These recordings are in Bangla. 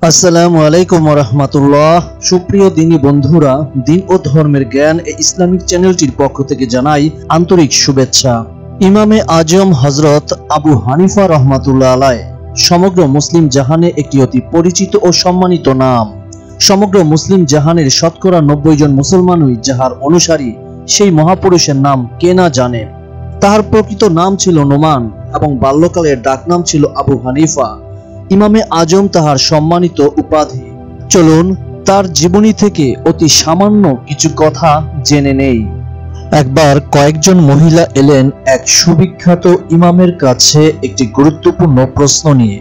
আসসালামু আলাইকুম ওয়া রাহমাতুল্লাহ। সুপ্রিয় দিনী বন্ধুরা, দিন ও ধর্মের জ্ঞান এই ইসলামিক চ্যানেলটির পক্ষ থেকে জানাই আন্তরিক শুভেচ্ছা। ইমামে আজম হযরত আবু হানিফা রাহমাতুল্লাহ আলাইহ সমগ্র মুসলিম জাহানে একটি অতি পরিচিত ও সম্মানিত নাম। সমগ্র মুসলিম জাহানের শতকরা 90 জন মুসলমানই যাহার অনুসারী, সেই মহাপুরুষের নাম কে না জানে। তাহার প্রকৃত নাম ছিল নোমান এবং বাল্যকালের ডাকনাম ছিল আবু হানিফা। ইমামে আজম তাহার সম্মানিত উপাধি। চলুন তার জীবনী থেকে অতি সামান্য কিছু কথা জেনে নেই। একবার কয়েকজন মহিলা এলেন এক সুবিখ্যাত ইমামের কাছে একটি গুরুত্বপূর্ণ প্রশ্ন নিয়ে।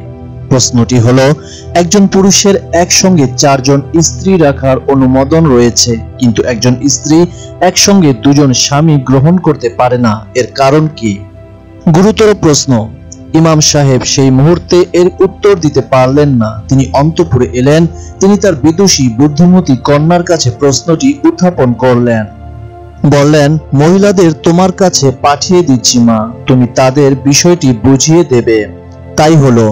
প্রশ্নটি হলো, একজন পুরুষের একসঙ্গে 4 জন স্ত্রী রাখার অনুমোদন রয়েছে, কিন্তু একজন স্ত্রী একসঙ্গে 2 জন স্বামী গ্রহণ করতে পারে না, এর কারণ কি? গুরুতর প্রশ্ন। ইমাম সাহেব সেই মুহূর্তে এর উত্তর দিতে পারলেন না। তিনি অন্তঃপুরে এলেন। তিনি তার বিদুষী বুদ্ধিমতী কন্যার কাছে প্রশ্নটি উত্থাপন করলেন। বললেন, মহিলাদের তোমার কাছে পাঠিয়ে দিচ্ছি মা, তুমি তাদের বিষয়টি বুঝিয়ে দেবে। তাই হলো।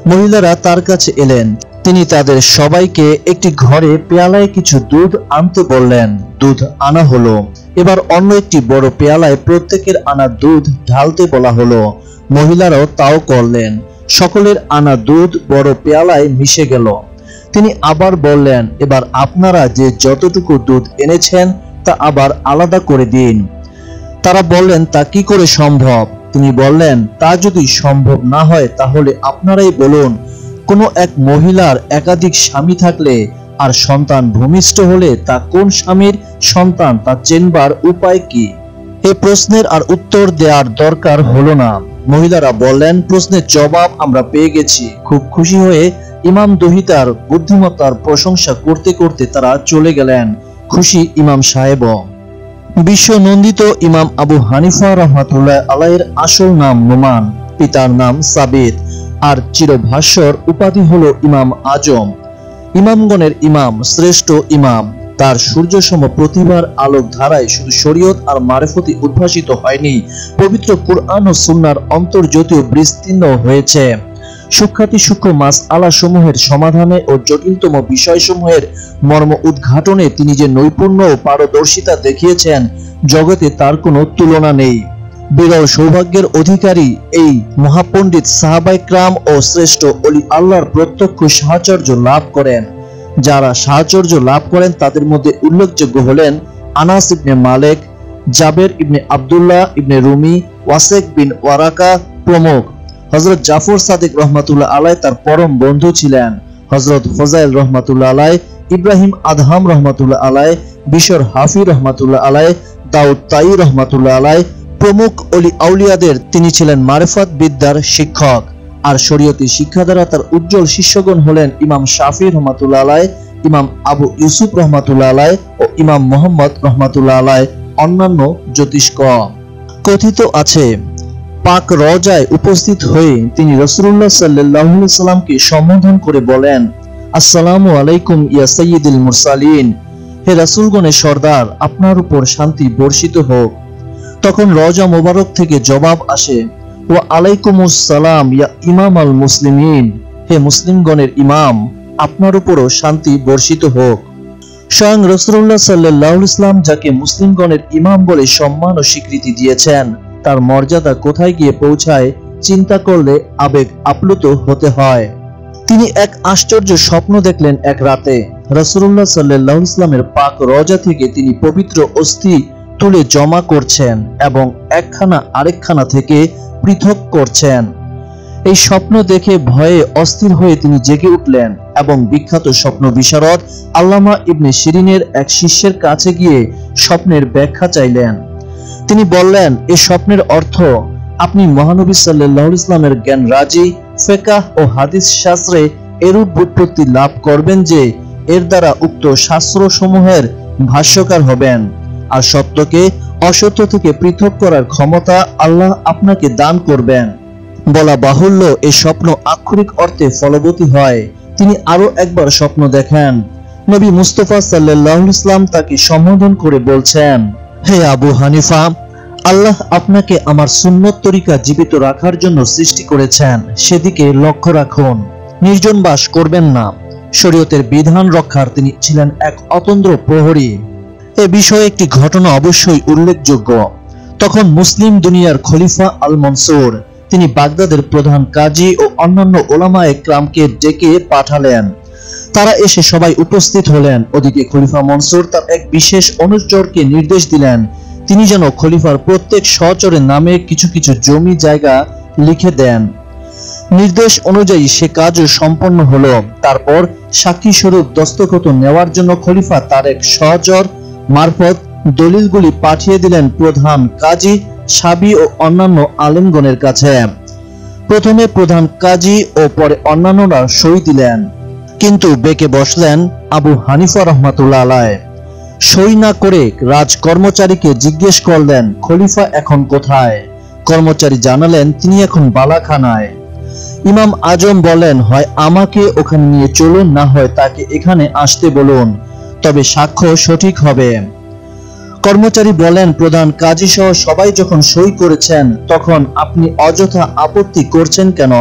মহিলারা তার কাছে এলেন। তিনি তাদের সবাইকে একটি ঘরে পেয়ালায় কিছু দুধ আনতে বললেন। দুধ আনা হলো। এবার অন্য একটি বড় পেয়ালায় প্রত্যেকের আনা দুধ ঢালতে বলা হলো। মহিলারাও তাও করলেন। সকলের আনা দুধ বড় পেয়ালায় মিশে গেল। তিনি আবার বললেন, এবার আপনারা যে যতটুকু দুধ এনেছেন তা আবার আলাদা করে দিন। তারা বললেন, তা কি করে সম্ভব? তিনি বললেন, তা যদি সম্ভব না হয় তাহলে আপনারাই বলুন, কোনো এক মহিলার একাধিক স্বামী থাকলে আর সন্তান ভূমিষ্ঠ হলে তা কোন স্বামীর সন্তান তা চেনবার উপায় কি? এই প্রশ্নের আর উত্তর দেওয়ার দরকার হলো না। মহিলারা বললেন, প্রশ্নের জবাব আমরা পেয়ে গেছি। খুব খুশি হয়ে ইমাম দহিতার বুদ্ধিমত্তার প্রশংসা করতে করতে তারা চলে গেলেন। খুশি ইমাম সাহেব। বিশ্ব নন্দিত ইমাম আবু হানিফা রাহমাতুল্লাহ আলাইহির আসল নাম নোমান, পিতার নাম সাবিত, আর চিরভাস্বর উপাধি হলো ইমাম আজম। ইমামগণের ইমাম, শ্রেষ্ঠ ইমাম। তার সূর্যসম প্রতিভার আলোক ধারায় শুধু শরীয়ত আর মারেফতি উদ্ভাসিত হয়নি, পবিত্র কুরআন ও সুন্নাহর অন্তর্জ্যোতিও বিস্তীর্ণ হয়েছে। সূক্ষ্মাতি সূক্ষ্ম মাসআলা সমূহের সমাধানে ও জটিলতম বিষয়সমূহের মর্ম উদ্ঘাটনে তিনি যে নৈপুণ্য ও পারদর্শিতা দেখিয়েছেন, জগতে তার কোনো তুলনা নেই। বিরল সৌভাগ্যের অধিকারী এই মহাপণ্ডিত সাহাবায়ে কেরাম ও শ্রেষ্ঠ ওলি আল্লাহর প্রত্যক্ষ সাহচর্য লাভ করেন। যারা সাহচর্য লাভ করেন তাদের মধ্যে উল্লেখযোগ্য হলেন আনাস ইবনে মালিক, জাবের ইবনে আব্দুল্লাহ ইবনে রুমি, ওয়াসেক বিন ওয়ারাকা প্রমুখ। হযরত জাফর সাদিক রহমাতুল্লাহ আলাইহ তার পরম বন্ধু ছিলেন। হযরত ফজাইল রহমাতুল্লাহ আলাইহ, ইব্রাহিম আদহাম রহমাতুল্লাহ আলাইহ, বিশর হাফি রহমাতুল্লাহ আলাইহ, দাউদ তাই রহমাতুল্লাহ আলাইহ প্রমুখ ওলি আউলিয়াদের তিনি ছিলেন মারিফাত বিদ্যার শিক্ষক। আর শরীয়তি শিক্ষা দ্বারা তার উজ্জ্বল শিষ্যগণ হলেন ইমাম শাফি রহমাতুল্লাহ আলাইহ, ইমাম আবু ইউসুফ রহমাতুল্লাহ আলাইহ ও ইমাম মুহাম্মদ রহমাতুল্লাহ আলাইহ, অন্যান্য জ্যোতিষ্ক। কথিত আছে, পাক রওজায় উপস্থিত হয়ে তিনি রাসূলুল্লাহ সাল্লাল্লাহু আলাইহি সাল্লামকে সম্বোধন করে বলেন, আসসালামু আলাইকুম ইয়া সাইয়্যিদুল মুরসালিন, হে রাসূলগণের সর্দার, আপনার উপর শান্তি বর্ষিত হোক। তখন রওজা মোবারক থেকে জবাব আসে, ওয়া আলাইকুমুস সালাম ইয়া ইমাম আল মুসলিমিন, হে মুসলিমগণের ইমাম, আপনার উপরও শান্তি বর্ষিত হোক। স্বয়ং রাসূলুল্লাহ সাল্লাল্লাহু আলাইহি ওয়াসাল্লাম যাকে মুসলিমগণের ইমাম বলে সম্মান ও স্বীকৃতি দিয়েছেন, তার মর্যাদা কোথায় গিয়ে পৌঁছায় চিন্তা করলে আবেগ আপ্লুত হতে হয়। তিনি এক আশ্চর্য স্বপ্ন দেখলেন। এক রাতে রাসূলুল্লাহ সাল্লাল্লাহু আলাইহি ওয়াসাল্লামের পাক রওজা থেকে তিনি পবিত্র অস্থি তুলে জমা করছেন এবং একখানা আরেকখানা থেকে পৃথক করছেন। এই স্বপ্ন দেখে ভয়ে অস্থির হয়ে তিনি জেগে উঠলেন এবং বিখ্যাত স্বপ্ন বিশারদ আল্লামা ইবনে শিরিনের এক শিষ্যের কাছে গিয়ে স্বপ্নের ব্যাখ্যা চাইলেন। তিনি বললেন, এই স্বপ্নের অর্থ, আপনি মহানবী সাল্লাল্লাহু আলাইহি ওয়াসাল্লামের জ্ঞান রাজি, ফিকহ ও হাদিস শাস্ত্রে এরূপ ব্যুৎপত্তি লাভ করবেন যে এর দ্বারা উক্ত শাস্ত্র সমূহের ভাষ্যকার হবেন, আর সত্যকে অসত্য থেকে পৃথক করার ক্ষমতা আল্লাহ আপনাকে দান করবেন। বলা বাহুল্য, এই স্বপ্ন আক্ষরিক অর্থে ফলবতী হয়। তিনি আরো একবার স্বপ্ন দেখেন। নবী মুস্তাফা সাল্লাল্লাহু আলাইহি ওয়াসাল্লাম তাকে সম্বোধন করে বলছেন, হে আবু হানিফা, আল্লাহ আপনাকে আমার সুন্নত তরিকা জীবিত রাখার জন্য সৃষ্টি করেছেন, সেদিকে লক্ষ্য রাখুন। নির্জন বাস করবেন না। শরীয়তের বিধান রক্ষার তিনি ছিলেন এক অতন্দ্র প্রহরী। এ বিষয়ে একটি ঘটনা অবশ্যই উল্লেখযোগ্য। তখন মুসলিম দুনিয়ার খলিফা আল মনসুর তিনি বাগদাদের প্রধান কাজী ও অন্যান্য ওলামায়ে কেরামকে ডেকে পাঠালেন। তারা এসে সবাই উপস্থিত হলেন। ওদিকে খলিফা মনসুর তার এক বিশেষ অনুচরকে নির্দেশ দিলেন তিনি যেন খলিফার প্রত্যেক সহচরের নামে কিছু কিছু জমি জায়গা লিখে দেন। নির্দেশ অনুযায়ী সে কাজও সম্পন্ন হলো। তারপর সাক্ষী স্বরূপ দস্তখত নেওয়ার জন্য খলিফা তার এক সহচর মারফত দলিলগুলি পাঠিয়ে দিলেন প্রধান কাজী, সাবি ও অন্যান্য আলেমগণের কাছে। প্রথমে প্রধান কাজী ও পরে অন্যান্যরা সই দিলেন, কিন্তু বেঁকে বসলেন আবু হানিফা রহমাতুল্লাহ আলাইহ। সই না করে রাজ কর্মচারীকে জিজ্ঞেস করলেন খলিফা এখন কোথায়? কর্মচারী জানালেন তিনি এখন বালাখানায়। ইমাম আজম বলেন হয় আমাকে ওখানে নিয়ে চলুন, না হয় তাকে এখানে আসতে বলুন, তবে সাক্ষ্য সঠিক হবে। কর্মচারী বলেন প্রধান কাজী সহ সবাই যখন সই করেছেন তখন আপনি অযথা আপত্তি করছেন কেন?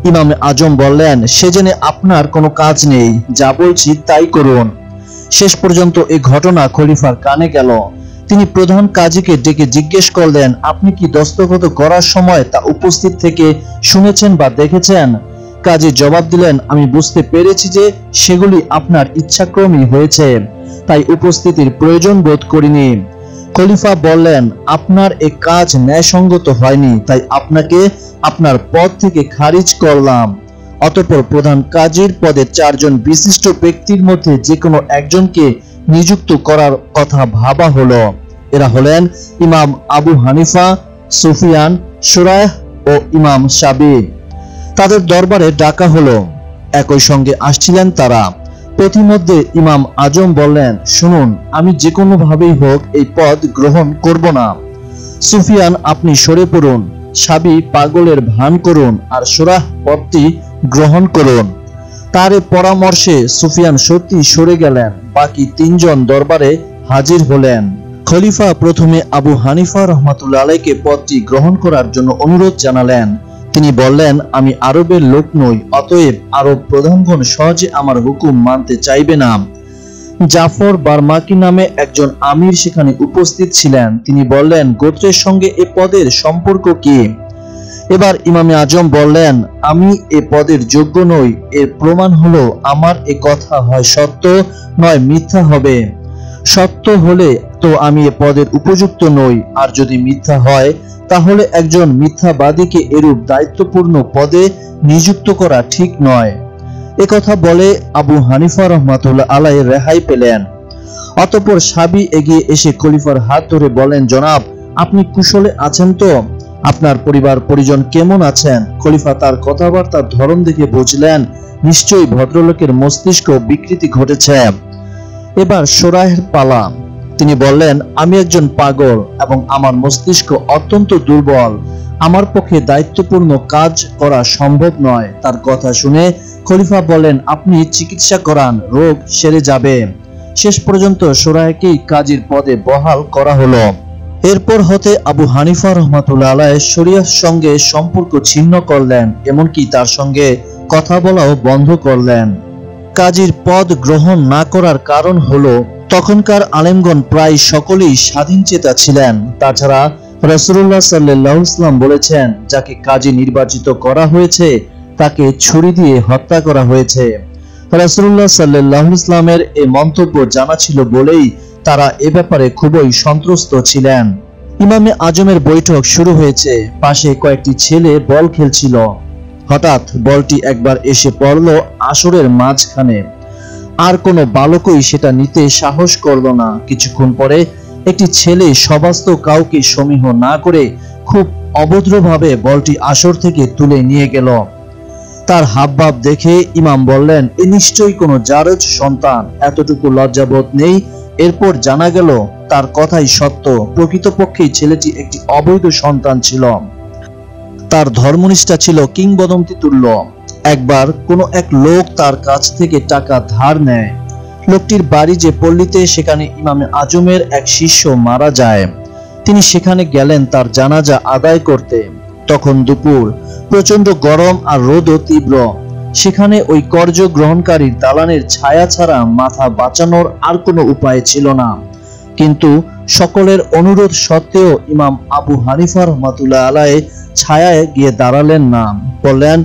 ইমাম আজম বললেন সে জেনে আপনার কোনো কাজ নেই, যা বলছি তাই করুন। শেষ পর্যন্ত এই ঘটনা খলিফার কানে গেল। তিনি প্রধান কাজীকে ডেকে জিজ্ঞেস করলেন আপনি কি দস্তখত করার সময় তা উপস্থিত থেকে শুনেছেন বা দেখেছেন? কাজী জবাব দিলেন আমি বুঝতে পেরেছি যে সেগুলি আপনার ইচ্ছাক্রমেই হয়েছে, তাই উপস্থিতির প্রয়োজন বোধ করিনি। খলিফা বললেন আপনার এই কাজ ন্যায়সঙ্গত হয়নি, তাই আপনাকে আপনার পদ থেকে খারিজ করলাম। অতঃপর প্রধান কাজীর পদে 4 জন বিশিষ্ট ব্যক্তির মধ্যে যে কোনো একজনকে নিযুক্ত করার কথা ভাবা হলো। এরা হলেন ইমাম আবু হানিফা, সুফিয়ান, শুরায়হ ও ইমাম শাবি। তাদের দরবারে ডাকা হলো। একই সঙ্গে আসছিলেন তারা। প্রতিমধ্যে ইমাম আজম বললেন শুনুন, আমি যে কোনো ভাবেই হোক এই পদ গ্রহণ করব না। সুফিয়ান আপনি সরে পড়ুন, শাবি পাগলের ভান করুন, আর শুরাহ পদটি গ্রহণ করুন। তার পরামর্শে সুফিয়ান সত্যি সরে গেলেন। বাকি 3 জন দরবারে হাজির হলেন। খলিফা প্রথমে আবু হানিফা রহমাতুল্লাহ আলাইহিকে পদটি গ্রহণ করার জন্য অনুরোধ জানালেন। তিনি বললেন আমি আরবের লোক নই, অতএব আরব প্রধানগণ সহজে আমার হুকুম মানতে চাইবে না। জাফর বারমাকি নামে একজন আমির সেখানে উপস্থিত ছিলেন। তিনি বললেন গোত্রের সঙ্গে এ পদের সম্পর্ক কি? এবার ইমামে আজম বললেন আমি এ পদের যোগ্য নই, এর প্রমাণ হলো আমার এ কথা হয় সত্য নয় মিথ্যা হবে। সত্য হলে তো আমি এ পদের উপযুক্ত নই, আর যদি মিথ্যা হয় তাহলে একজন মিথ্যাবাদীকে এরূপ দায়িত্বপূর্ণ পদে নিযুক্ত করা ঠিক নয়। একথা বলে আবু হানিফা রহমাতুল্লাহ আলাইহি রেহাই পেলেন। অতঃপর শাবি এগিয়ে এসে খলিফার হাত ধরে বলেন জনাব আপনি কুশলে আছেন তো? আপনার পরিবার পরিজন কেমন আছেন? খলিফা তার কথাবার্তার ধরন দেখে বুঝলেন নিশ্চয়ই ভদ্রলোকের মস্তিষ্ক বিকৃতি ঘটেছে। এবার শুরায়হের পালা। তিনি বললেন আমি একজন পাগল এবং আমার মস্তিষ্ক অত্যন্ত দুর্বল, আমার পক্ষে দায়িত্বপূর্ণ কাজ করা সম্ভব নয়। তার কথা শুনে খলিফা বলেন আপনি চিকিৎসা করান, রোগ সেরে যাবে। শেষ পর্যন্ত শুরায়হকেই কাজীর পদে বহাল করা হলো। এরপর হতে আবু হানিফা রহমাতুল্লাহ আলাইহি শরিয়ার সঙ্গে সম্পর্ক ছিন্ন করলেন, এমনকি তার সঙ্গে কথা বলাও বন্ধ করলেন। কাজীর পদ গ্রহণ না করার কারণ হলো তখনকার আলেমগণ প্রায় সকলেই স্বাধীনচেতা ছিলেন। তাছাড়া রাসূলুল্লাহ সাল্লাল্লাহু আলাইহি ওয়াসাল্লাম বলেছেন যাকে কাজী নির্বাচিত করা হয়েছে তাকে ছুরি দিয়ে হত্যা করা হয়েছে। রাসূলুল্লাহ সাল্লাল্লাহু আলাইহি ওয়াসাল্লামের এই মন্তব্য জানা ছিল বলেই তারা এ ব্যাপারে খুবই সন্ত্রস্ত ছিলেন। ইমামে আজমের বৈঠক শুরু হয়েছে। পাশে কয়েকটি ছেলে বল খেলছিল। হঠাৎ বলটি একবার এসে পড়ল আসরের মাঝখানে। আর কোনো বালকই সেটা নিতে সাহস করল না। কিছুক্ষণ পরে একটি ছেলে সবাস্ত কাউকে সমীহ না করে খুব অভদ্রভাবে বলটি আসর থেকে তুলে নিয়ে গেল। তার হাবভাব দেখে ইমাম বললেন এ নিশ্চয়ই কোনো জারজ সন্তান, এতটুকু লজ্জাবোধ নেই। এরপর জানা গেল তার কথাই সত্য। প্রকৃতপক্ষেই ছেলেটি একটি অবৈধ সন্তান ছিল। তার ধর্মনিষ্ঠা ছিল কিংবদন্তি তুল্য। একবার কোনো এক লোক তার কাছ থেকে টাকা ধার নেয়। লোকটির বাড়ি যে পল্লীতে, সেখানে ইমামে আজমের এক শিষ্য মারা যায়। তিনি সেখানে গেলেন তার জানাজা আদায় করতে। তখন দুপুর, প্রচন্ড গরম আর রোদও তীব্র। সেখানে ওই কর্য গ্রহণকারীর দালানের ছায়া ছাড়া মাথা বাঁচানোর আর কোনো উপায় ছিল না। কিন্তু সকলের অনুরোধ সত্ত্বেও ইমাম আবু হানিফা রহমাতুল্লাহ আলাইহি ছায়ায় গিয়ে দাঁড়ালেন না। বললেন,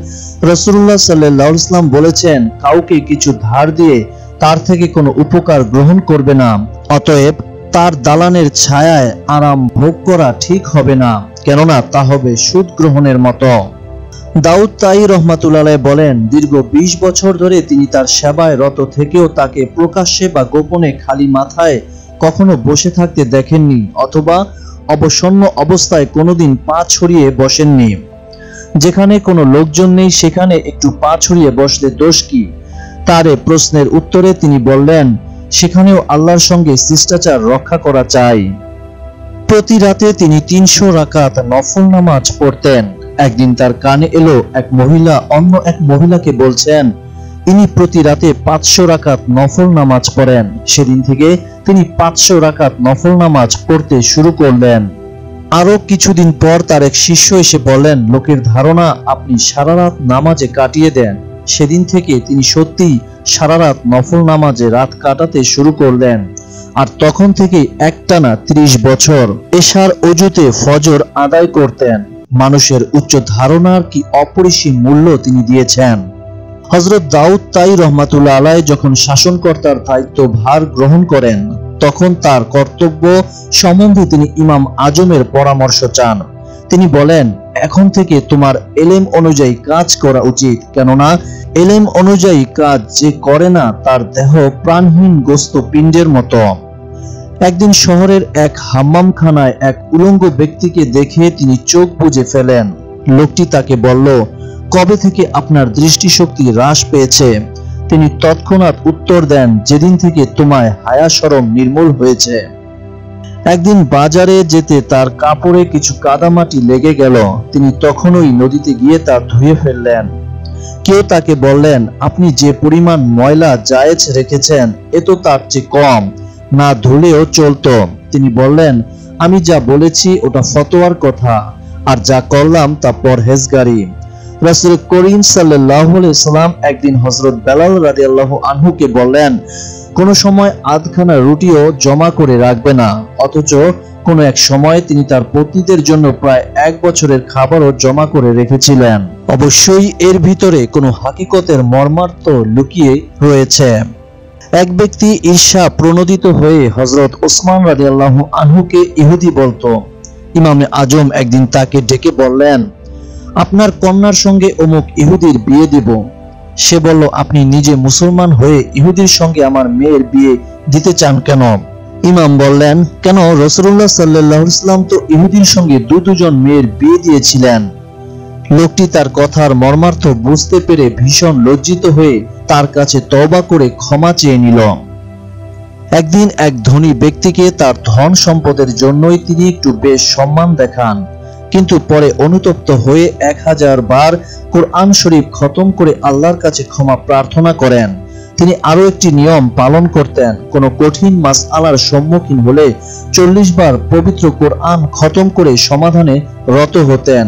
রাসূলুল্লাহ সাল্লাল্লাহু আলাইহি ওয়াসাল্লাম বলেছেন, কাউকে কিছু ধার দিয়ে তার থেকে কোনো উপকার গ্রহণ করবে না, অতএব তার দালানের ছায়ায় আরাম ভোগ করা ঠিক হবে না, কেননা তা হবে সুদ গ্রহণের মতো। দাউদ তাই রহমাতুল্লাহ আলাইহি বলেন, দীর্ঘ 20 বছর ধরে তিনি তার সেবায় রত থেকেও তাকে প্রকাশ্যে বা গোপনে খালি মাথায় কখনো বসে থাকতে দেখেননি, অথবা অবসন্ন অবস্থায় কোনোদিন পা ছড়িয়ে বসেননি। যেখানে কোনো লোকজন নেই সেখানে একটু পা ছড়িয়ে বসলে দোষ কি? তার এ প্রশ্নের উত্তরে তিনি বললেন, সেখানেও আল্লাহর সঙ্গে শিষ্টাচার রক্ষা করা চাই। প্রতি রাতে তিনি 300 রাকাত নফল নামাজ পড়তেন। একদিন তার কানে এলো এক মহিলা অন্য এক মহিলাকে বলছেন, ইনি প্রতি রাতে 500 রাকাত নফল নামাজ পড়েন। সেদিন থেকে তিনি 500 রাকাত নফল নামাজ পড়তে শুরু করলেন। আরো কিছুদিন পর তার এক শিষ্য এসে বললেন, লোকের ধারণা আপনি সারা রাত নামাজে কাটিয়ে দেন। সেদিন থেকে তিনি সত্যিই সারা রাত নফল নামাজে রাত কাটাতে শুরু করলেন, আর তখন থেকে একটানা 30 বছর এশার অজুতে ফজর আদায় করতেন। মানুষের উচ্চ ধারণার কি অপরিসীম মূল্য তিনি দিয়েছেন। হযরত দাউদ তাই রহমাতুল্লাহ আলাইহি যখন শাসনকর্তার দায়িত্ব ভার গ্রহণ করেন, তখন তার কর্তব্য সম্বন্ধে তিনি ইমাম আজমের পরামর্শ চান। তিনি বলেন, এখন থেকে তোমার এলেম অনুযায়ী কাজ করা উচিত, কেননা এলেম অনুযায়ী কাজ যে করে না তার দেহ প্রাণহীন গোস্ত পিণ্ডের মতো। একদিন শহরের এক হাম্মামখানায় এক উলঙ্গ ব্যক্তিকে দেখে তিনি চোখ বুজে ফেলেন। লোকটি তাকে বলল, কবে থেকে আপনার দৃষ্টিশক্তি হ্রাস পেয়েছে? তিনি তৎক্ষণাৎ উত্তর দেন, যেদিন থেকে তোমায় হায়া শরম নির্মূল হয়েছে। একদিন বাজারে যেতে তার কাপড়ে কিছু কাদামাটি লেগে গেল। তিনি তখনই নদীতে গিয়ে তা ধুয়ে ফেললেন। কেউ তাকে বললেন, আপনি যে পরিমাণ ময়লা জায়েজ রেখেছেন এ তো তার চেয়ে কম, না ধুলেও চলতো। তিনি বললেন, আমি যা বলেছি ওটা ফতোয়ার কথা, আর যা করলাম তা পরহেজগারি। রাসূল করিম সাল্লাল্লাহু আলাইহি সাল্লাম একদিন হযরত বেলাল রাদিয়াল্লাহু আনহুকে বললেন, কোন সময় আধখানা রুটিও জমা করে রাখবে না, অথচ কোন এক সময় তিনি তার পত্নীদের জন্য প্রায় 1 বছরের খাবারও জমা করে রেখেছিলেন। অবশ্যই এর ভিতরে কোনো হাকিকতের মর্মার্থ লুকিয়ে রয়েছে। এক ব্যক্তি ঈর্ষা প্রণোদিত হয়ে হযরত ওসমান রাদিয়াল্লাহু আনহুকে ইহুদি বলতো। ইমামে আজম একদিন তাকে ডেকে বললেন, আপনার কন্যার সঙ্গে অমুক ইহুদির বিয়ে দেব। সে বলল, আপনি নিজে মুসলমান হয়ে ইহুদির সঙ্গে আমার মেয়ের বিয়ে দিতে চান কেন? ইমাম বললেন, কেন, রাসূলুল্লাহ সাল্লাল্লাহু আলাইহি ওয়াসাল্লাম তো ইহুদির সঙ্গে দুজন মেয়ের বিয়ে দিয়েছিলেন। লোকটি তার কথার মর্মার্থ বুঝতে পেরে ভীষণ লজ্জিত হয়ে তার কাছে তওবা করে ক্ষমা চেয়ে নিল। একদিন এক ধনী ব্যক্তিকে তার ধন সম্পদের জন্যই তিনি একটু বেশ সম্মান দেখান, কিন্তু পরে অনুতপ্ত হয়ে 1000 বার কোরআন শরীফ খতম করে আল্লাহর কাছে ক্ষমা প্রার্থনা করেন। তিনি আরো একটি নিয়ম পালন করতেন, কোনো কঠিন মাসআলার সম্মুখীন হলে 40 বার পবিত্র কোরআন খতম করে সমাধানে রত হতেন।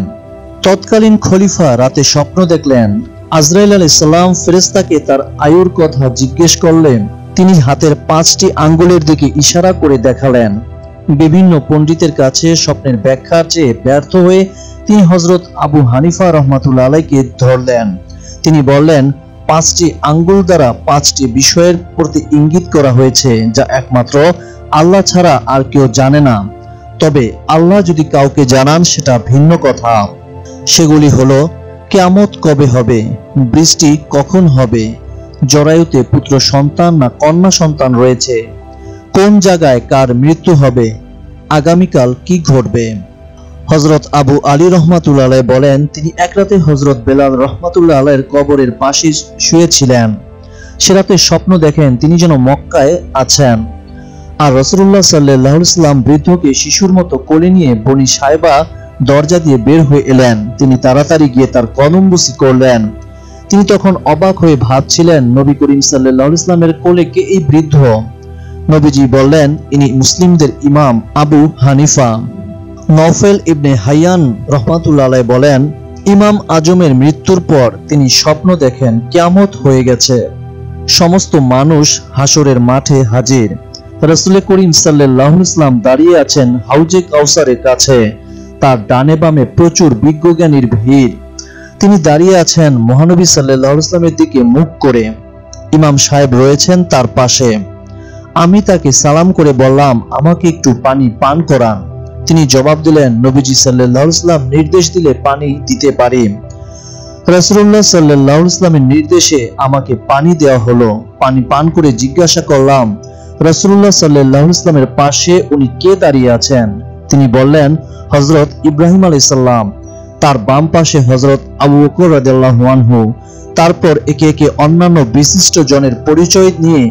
তৎকালীন খলিফা রাতে স্বপ্ন দেখলেন, আজরাইল আলাইহিস সালাম ফেরেশতাকে তার আয়ুর কথা জিজ্ঞেস করলেন। তিনি হাতের 5টি আঙ্গুলের দিকে ইশারা করে দেখালেন। বিভিন্ন পণ্ডিতের কাছে স্বপ্নের ব্যাখ্যা চেয়ে ব্যর্থ হয়ে তিনি হযরত আবু হানিফা রহমাতুল্লাহ আলাইহিকে ধরলেন। তিনি বললেন, 5টি আঙ্গুল দ্বারা 5টি বিষয়ের প্রতি ইঙ্গিত করা হয়েছে, যা একমাত্র আল্লাহ ছাড়া আর কেউ জানে না। তবে আল্লাহ যদি কাউকে জানান সেটা ভিন্ন কথা। সেগুলি হলো, কিয়ামত কবে হবে, বৃষ্টি কখন হবে, জরায়ুতে পুত্র সন্তান না কন্যা সন্তান রয়েছে, কোন জায়গায় কার মৃত্যু হবে, আগামীকাল কি ঘটবে। হযরত আবু আলী রহমাতুল্লাহ আলাইহি বলেন, তিনি এক রাতে হযরত বেলাল রহমাতুল্লাহ আলাইহির কবরের পাশে শুয়েছিলেন। সে রাতে স্বপ্ন দেখেন তিনি যেন মক্কায় আছেন, আর রাসূলুল্লাহ সাল্লাল্লাহু আলাইহি ওয়াসাল্লাম বৃদ্ধকে শিশুর মতো কোলে নিয়ে বনি সায়বা দরজা দিয়ে বের হয়ে এলেন। তিনি তাড়াতাড়ি গিয়ে তার কদমবুসি করলেন। তিনি তখন অবাক হয়ে ভাবছিলেন, নবী করিম সাল্লাল্লাহু আলাইহি ওয়াসাল্লামের কোলে কে এই বৃদ্ধ? নবীজি বললেন, ইনি মুসলিমদের ইমাম আবু হানিফা। নওফেল ইবনে হাইয়ান রহমাতুল্লাহ আলাইহি বলেন, ইমাম আজমের মৃত্যুর পর তিনি স্বপ্ন দেখেন কিয়ামত হয়ে গেছে, সমস্ত মানুষ হাসরের মাঠে হাজির। রাসূল করিম সাল্লাল্লাহু আলাইহি ওয়াসাল্লাম দাঁড়িয়ে আছেন হাউজে কাউসারের কাছে, তার ডানে বামে প্রচুর বিজ্ঞজ্ঞানীর ভিড়। তিনি দাঁড়িয়ে আছেন মহানবী সাল্লাল্লাহু আলাইহি ওয়াসাল্লামের দিকে মুখ করে, ইমাম সাহেব রয়েছেন তার পাশে। আমি তাকে সালাম করে বললাম, আমাকে একটু পানি পান করান। তিনি জবাব দিলেন, নবীজি সাল্লাল্লাহু আলাইহি ওয়াসাল্লাম নির্দেশ দিলে পানি দিতে পারি। রাসূলুল্লাহ সাল্লাল্লাহু আলাইহি ওয়াসাল্লামের নির্দেশে আমাকে পানি দেওয়া হলো। পানি পান করে জিজ্ঞাসা করলাম, রাসূলুল্লাহ সাল্লাল্লাহু আলাইহি ওয়াসাল্লামের পাশে উনি কে দাঁড়িয়ে আছেন? তিনি বললেন, হযরত ইব্রাহিম আলাইহিস সালাম। তার বাম পাশে হযরত আবু বকর রাদিয়াল্লাহু আনহু। তারপর একে একে অন্যান্য বিশিষ্ট জনের পরিচয় নিয়ে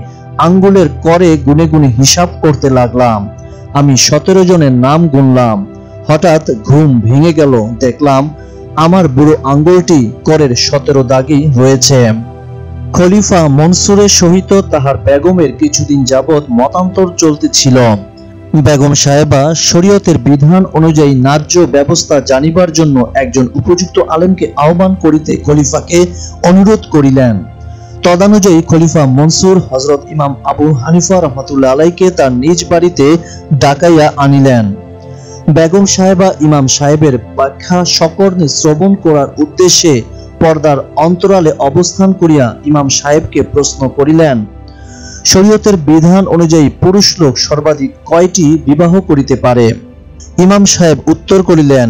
আঙ্গুলের করে গুনে গুনে হিসাব করতে লাগলাম। আমি 17 জনের নাম গুনলাম। হঠাৎ ঘুম ভেঙে গেল, দেখলাম আমার বুড়ো আঙ্গুলটি করের 17 দাগেই রয়েছে। খলিফা মনসুরের সহিত তাহার বেগমের কিছুদিন যাবৎ মতান্তর চলতেছিল। বেগম সাহেবা শরীয়তের বিধান অনুযায়ী ন্যায্য ব্যবস্থা জানিবার জন্য একজন উপযুক্ত আলেমকে আহ্বান করিতে খলিফাকে অনুরোধ করিলেন। তদানুযায়ী খলিফা মনসুর হযরত ইমাম আবু হানিফা রাহমাতুল্লাহ আলাইহিকে তার নিজ বাড়িতে ডাকাইয়া আনিলেন। বেগম সাহেবা ইমাম সাহেবের ব্যাখ্যা সকর্ণে শ্রবণ করার উদ্দেশ্যে পর্দার অন্তরালে অবস্থান করিয়া ইমাম সাহেবকে প্রশ্ন করিলেন, শরীয়তের বিধান অনুযায়ী পুরুষ লোক সর্বাধিক কয়টি বিবাহ করিতে পারে? ইমাম সাহেব উত্তর করিলেন,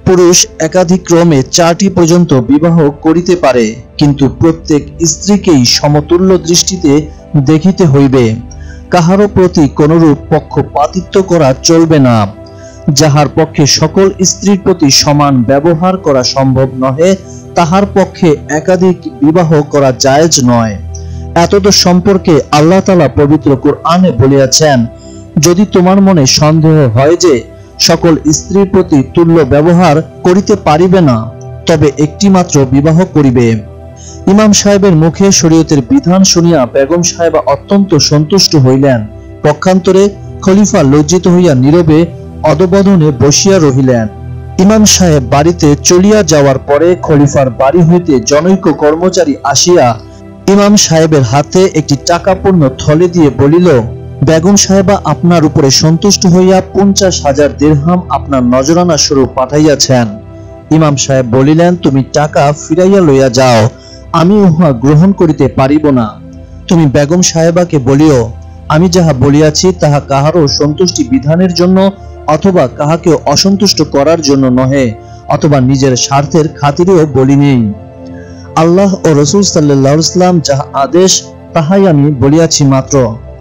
পুরুষ একাধিক্রমে 4টি পর্যন্ত বিবাহ করিতে পারে, কিন্তু প্রত্যেক স্ত্রীকেই সমতুল্য দৃষ্টিতে দেখিতে হইবে। কাহারও প্রতি কোনরূপ পক্ষপাতিত্ব করা চলবে না। যাহার পক্ষে সকল স্ত্রীর প্রতি সমান ব্যবহার করা সম্ভব নহে, তাহার পক্ষে একাধিক বিবাহ করা জায়েজ নয়। এতদ সম্পর্কে আল্লাহ তাআলা পবিত্র কোরআনে বলিয়াছেন, যদি তোমার মনে সন্দেহ হয় যে সকল স্ত্রীর প্রতি তুল্য ব্যবহার করিতে পারিবে না, তবে একটি মাত্র বিবাহ করিবে। ইমাম সাহেবের মুখে শরীয়তের বিধান শুনিয়া বেগম সাহেবা অত্যন্ত সন্তুষ্ট হইলেন। পক্ষান্তরে খলিফা লজ্জিত হইয়া নীরবে অদবদনে বসিয়া রহিলেন। ইমাম সাহেব বাড়িতে চলিয়া যাওয়ার পরে খলিফার বাড়ি হইতে জনৈক কর্মচারী আসিয়া ইমাম সাহেবের হাতে একটি টাকাপূর্ণ থলে দিয়ে বলিল, বেগম সাহেবা আপনার উপরে সন্তুষ্ট হইয়া 50,000 দিরহাম আপনার নজরানা স্বরূপ পাঠাইয়াছেন। ইমাম সাহেব বলিলেন, তুমি টাকা ফিরাইয়া লইয়া যাও, আমি উহা গ্রহণ করিতে পারিব না। তুমি বেগম সাহেবাকে বলিও, আমি যাহা বলিয়াছি তাহা কাহারও সন্তুষ্টি বিধানের জন্য অথবা কাহাকেও অসন্তুষ্ট করার জন্য নহে, অথবা নিজের স্বার্থের খাতিরেও বলি নেই। আল্লাহ ও রাসূল সাল্লাল্লাহু আলাইহি ওয়াসাল্লাম যাহা আদেশ তাহাই আমি বলিয়াছি মাত্র,